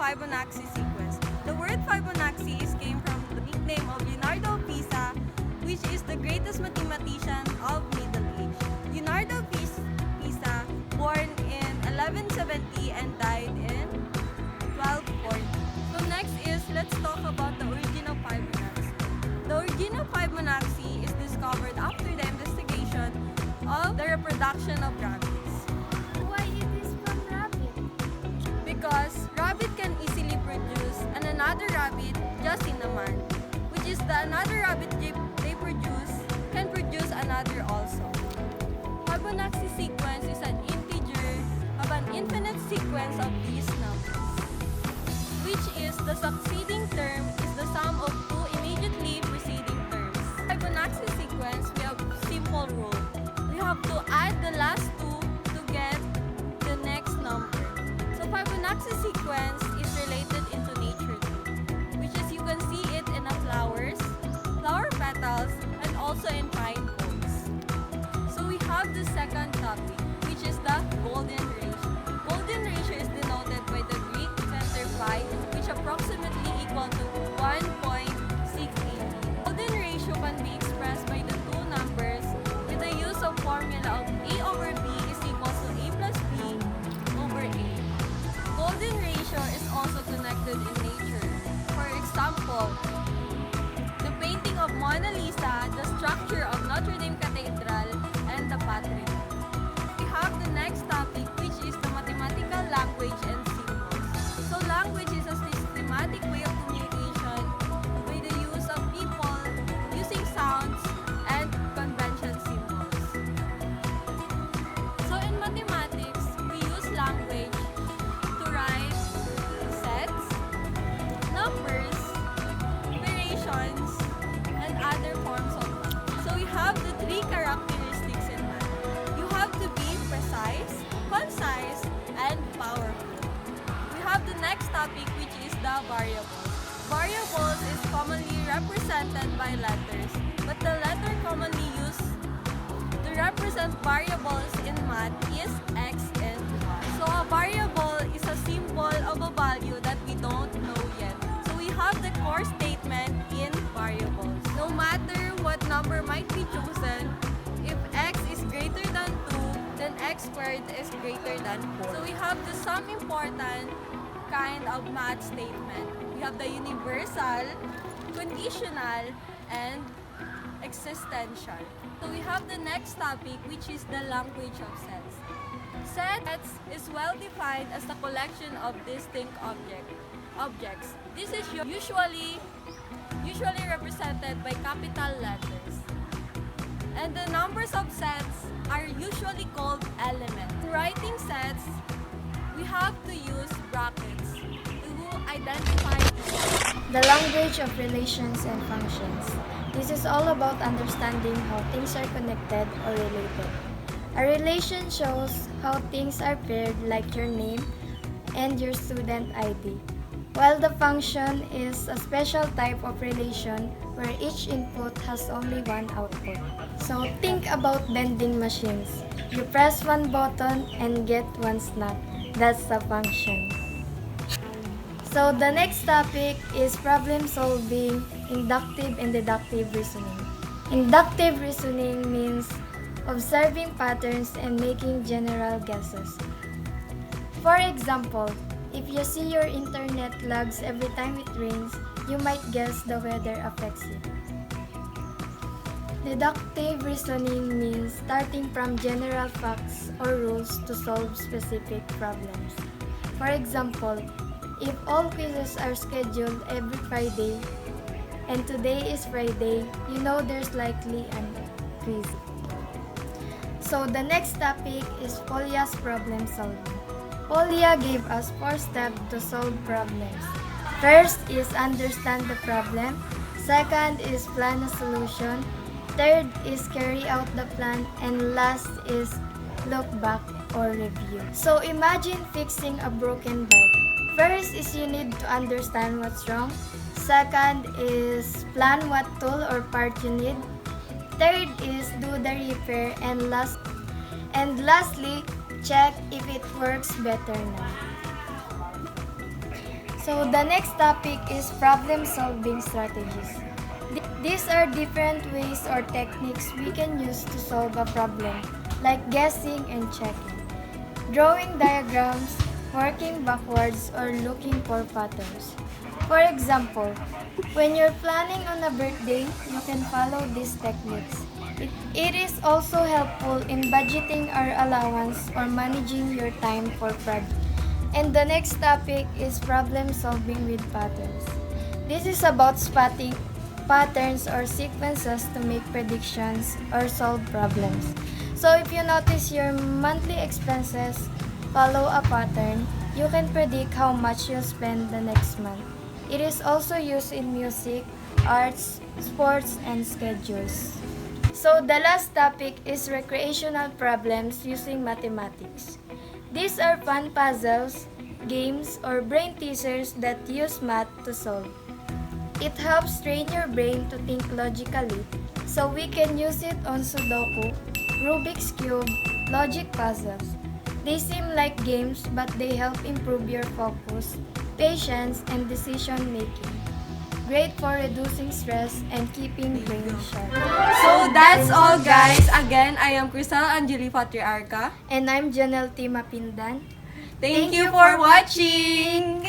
Fibonacci sequence. The word Fibonacci came from the nickname of Leonardo Pisa, which is the greatest mathematician of Middle Age. Leonardo Pisa, born in 1170 and died in 1240. So next is, let's talk about the origin of Fibonacci. The origin of Fibonacci is discovered after the investigation of the reproduction of rabbits. Why it is from rabbit? Because rabbit can easily produce another rabbit just in a month, which is the another rabbit they produce can produce another also. Fibonacci sequence is an integer of an infinite sequence of these numbers, which is the succeeding term is the sum of two immediately preceding terms. Fibonacci sequence, we have simple rule. We have to add the last two to get the next number. So Fibonacci sequence is related into nature too, which is you can see it in the flowers, flower petals, and also in pine cones. So we have the second topic, which is the golden ratio. Golden ratio is denoted by the Greek center pi, which approximately equal to 1.688. Golden ratio can be expressed by the two numbers with the use of formula of A over B is equal to A plus B over A. Golden ratio is also connected in nature. For example, the painting of Mona Lisa, the structure of Notre Dame Cathedral, and the Patriarca. We have the next topic, which is the mathematical language and symbols. So language is a systematic way of communication by the use of people using sounds and convention symbols. So in mathematics, we use language to write sets, numbers, operations, and other forms of math. So we have the three characteristics in math. You have to be precise, concise, and powerful. We have the next topic, which is the variables. Variables is commonly represented by letters, but the letter commonly used to represent variables in math is x and y. So a variable is a symbol of a value that we don't know yet. So we have the core statement in variables. No matter what number might be chosen, if x is greater than 2, then x squared is greater than 4. So we have the some important kind of math statement. We have the universal, conditional, and existential. So we have the next topic, which is the language of sets. Sets is well defined as the collection of distinct objects. This is usually represented by capital letters. And the numbers of sets are usually called elements. In writing sets, we have to use brackets to identify The language of relations and functions. This is all about understanding how things are connected or related. A relation shows how things are paired, like your name and your student ID, while the function is a special type of relation where each input has only one output. So think about vending machines. You press one button and get one snack. That's the function. So the next topic is problem solving, inductive and deductive reasoning. Inductive reasoning means observing patterns and making general guesses. For example, if you see your internet lags every time it rains, you might guess the weather affects you. Deductive reasoning means starting from general facts or rules to solve specific problems. For example, if all quizzes are scheduled every Friday and today is Friday, you know there's likely an quiz. So the next topic is Polia's problem solving. Polia gave us 4 steps to solve problems. First is understand the problem. Second is plan a solution. Third is carry out the plan. And last is look back or review. So imagine fixing a broken bike. First is you need to understand what's wrong. Second is plan what tool or part you need. Third is do the repair. And lastly, check if it works better now. So the next topic is problem-solving strategies. These are different ways or techniques we can use to solve a problem, like guessing and checking, drawing diagrams, working backwards, or looking for patterns. For example, when you're planning on a birthday, you can follow these techniques. It is also helpful in budgeting our allowance or managing your time for projects. And the next topic is problem solving with patterns. This is about spotting patterns or sequences to make predictions or solve problems. So if you notice your monthly expenses follow a pattern, you can predict how much you'll spend the next month. It is also used in music, arts, sports, and schedules. So the last topic is recreational problems using mathematics. These are fun puzzles, games, or brain teasers that use math to solve. It helps train your brain to think logically, so we can use it on Sudoku, Rubik's Cube, logic puzzles. They seem like games, but they help improve your focus, patience, and decision making. Great for reducing stress and keeping brain sharp. So that's all, guys. Again, I am Kressel ANGELI Patriarca. And I'm JANELLE T. MAPINDAN. Thank you for watching!